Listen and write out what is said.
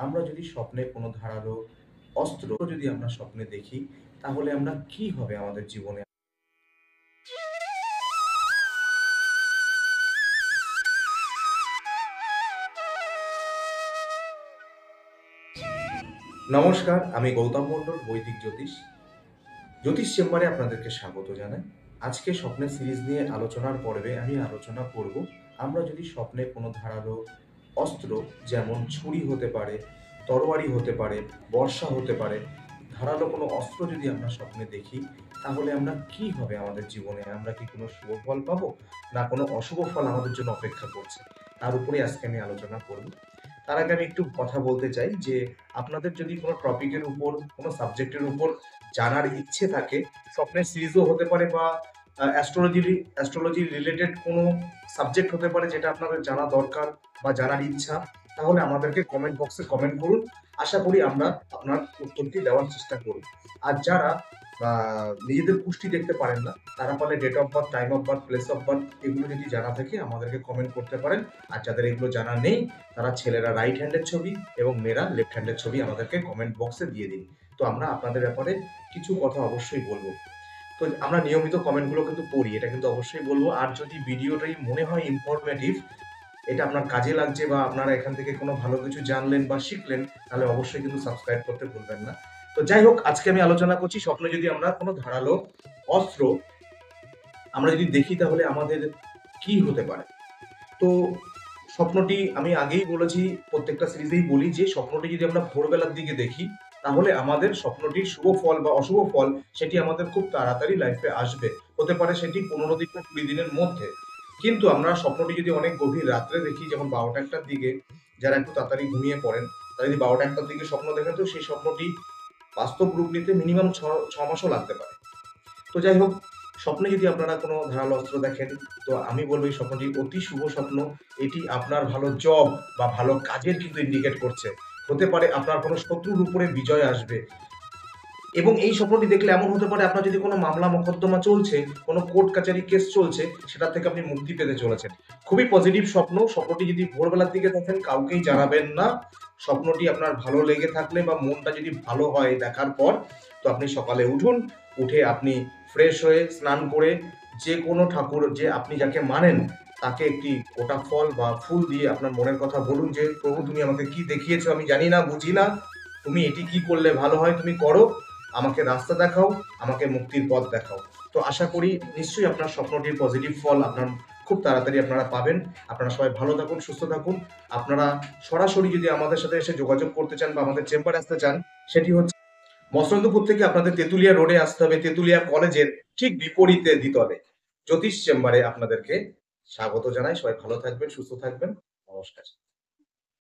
আমরা যদি স্বপ্নে কোনো ধারালো অস্ত্র যদি আমরা স্বপ্নে দেখি, তাহলে আমরা কি হবে আমাদের জীবনে? নমস্কার, আমি গৌতম মণ্ডল, বৈদিক জ্যোতিষ চেম্বারে আপনাদেরকে স্বাগত জানাই। আজকে স্বপ্নের সিরিজ নিয়ে আলোচনার পর্বে আমি আলোচনা করব, আমরা যদি স্বপ্নে কোনো ধারালো অস্ত্র, যেমন ছুরি হতে পারে, তরোয়ারি হতে পারে, বর্শা হতে পারে, ধারালো কোনো অস্ত্র যদি আমরা স্বপ্নে দেখি, তাহলে আমরা কি হবে আমাদের জীবনে? আমরা কি কোনো শুভ ফল পাবো, না কোনো অশুভ ফল আমাদের জন্য অপেক্ষা করছে? তার উপরে আজকে আমি আলোচনা করব। তার আগে আমি একটু কথা বলতে চাই যে আপনাদের যদি কোনো টপিকের উপর, কোনো সাবজেক্টের উপর জানার ইচ্ছে থাকে, স্বপ্নের সিরিজও হতে পারে বা অ্যাস্ট্রোলজি রিলেটেড কোনো সাবজেক্ট হতে পারে যেটা আপনাদের জানা দরকার বা জানার ইচ্ছা, তাহলে আমাদেরকে কমেন্ট বক্সে কমেন্ট করুন। আশা করি আমরা আপনার উত্তরটি দেওয়ার চেষ্টা করব। আর যারা নিজেদের পুষ্টি দেখতে পারেন না, তারা পারলে date of birth, time of birth, place of birth এগুলো যদি জানা থাকে আমাদেরকে কমেন্ট করতে পারেন। আর যাদের এগুলো জানা নেই, তারা ছেলেরা রাইট হ্যান্ডের ছবি এবং মেয়েরা লেফট হ্যান্ডের ছবি আমাদেরকে কমেন্ট বক্সে দিয়ে দিন। তো আমরা আপনাদের ব্যাপারে কিছু কথা অবশ্যই বলবো। তো আমরা নিয়মিত কমেন্টগুলো কিন্তু পড়ি, এটা কিন্তু অবশ্যই বলবো। আর যদি ভিডিওটাই মনে হয় ইনফরমেটিভ, এটা আপনার কাজে লাগছে বা আপনারা এখান থেকে কোনো ভালো কিছু জানলেন বা শিখলেন, তাহলে অবশ্যই কিন্তু সাবস্ক্রাইব করতে ভুলবেন না। তো যাই হোক, আজকে আমি আলোচনা করছি স্বপ্নে যদি আমরা কোনো ধারালো অস্ত্র আমরা যদি দেখি, তাহলে আমাদের কি হতে পারে। তো স্বপ্নটি আমি আগেই বলেছি, প্রত্যেকটা সিরিজেই বলি যে স্বপ্নটি যদি আমরা ভোরবেলার দিকে দেখি, তাহলে আমাদের স্বপ্নটির শুভ ফল বা অশুভ ফল সেটি আমাদের খুব তাড়াতাড়ি লাইফে আসবে। হতে পারে সেটি 15 দিন বা 20 দিনের মধ্যে। কিন্তু আমরা স্বপ্নটি যদি অনেক গভীর রাত্রে দেখি, যেমন 12টা 1টার দিকে, যারা একটু তাড়াতাড়ি ঘুমিয়ে পড়েন, তারা যদি 12টা 1টার দিকে স্বপ্ন দেখেন, তো সেই স্বপ্নটি বাস্তব রূপ নিতে মিনিমাম 6 মাসও লাগতে পারে। তো যাই হোক, স্বপ্নে যদি আপনারা কোনো ধারালো অস্ত্র দেখেন, তো আমি বলবো এই স্বপ্নটি অতি শুভ স্বপ্ন। এটি আপনার ভালো জব বা ভালো কাজের কিন্তু ইন্ডিকেট করছে। হতে পারে আপনার কোনো শত্রুর উপরে বিজয় আসবে। এবং এই স্বপ্নটি দেখলে এমন হতে পারে, আপনার যদি কোনো মামলা মোকদ্দমা চলছে, কোনো কোর্ট কাচারি কেস চলছে, সেটা থেকে আপনি মুক্তি পেতে চলেছেন। খুবই পজিটিভ স্বপ্ন। স্বপ্নটি যদি ভোরবেলার দিকে দেখেন, কাউকেই জানাবেন না। স্বপ্নটি আপনার ভালো লেগে থাকলে বা মনটা যদি ভালো হয় দেখার পর, তো আপনি সকালে উঠুন, উঠে আপনি ফ্রেশ হয়ে স্নান করে যে কোনো ঠাকুর, যে আপনি যাকে মানেন, তাকে একটি গোটা ফল বা ফুল দিয়ে আপনার মনের কথা বলুন যে, প্রভু তুমি আমাকে কি দেখিয়েছো, আমি জানি না, বুঝি না, তুমি এটি কি করলে ভালো হয় তুমি করো, আমাকে রাস্তা দেখাও, আমাকে মুক্তির পথ দেখাও। তো আশা করি নিশ্চয়ই আপনার স্বপ্নটির পজিটিভ ফল আপনার খুব তাড়াতাড়ি আপনারা পাবেন। আপনারা সবাই ভালো থাকুন, সুস্থ থাকুন। আপনারা সরাসরি যদি আমাদের সাথে এসে যোগাযোগ করতে চান বা আমাদের চেম্বারে আসতে চান, সেটি হচ্ছে মসলন্দপুর থেকে আপনাদের তেঁতুলিয়া রোডে আসতে হবে, তেঁতুলিয়া কলেজের ঠিক বিপরীতে দ্বিতলে। জ্যোতিষ চেম্বারে আপনাদেরকে স্বাগত জানাই। সবাই ভালো থাকবেন, সুস্থ থাকবেন। নমস্কার।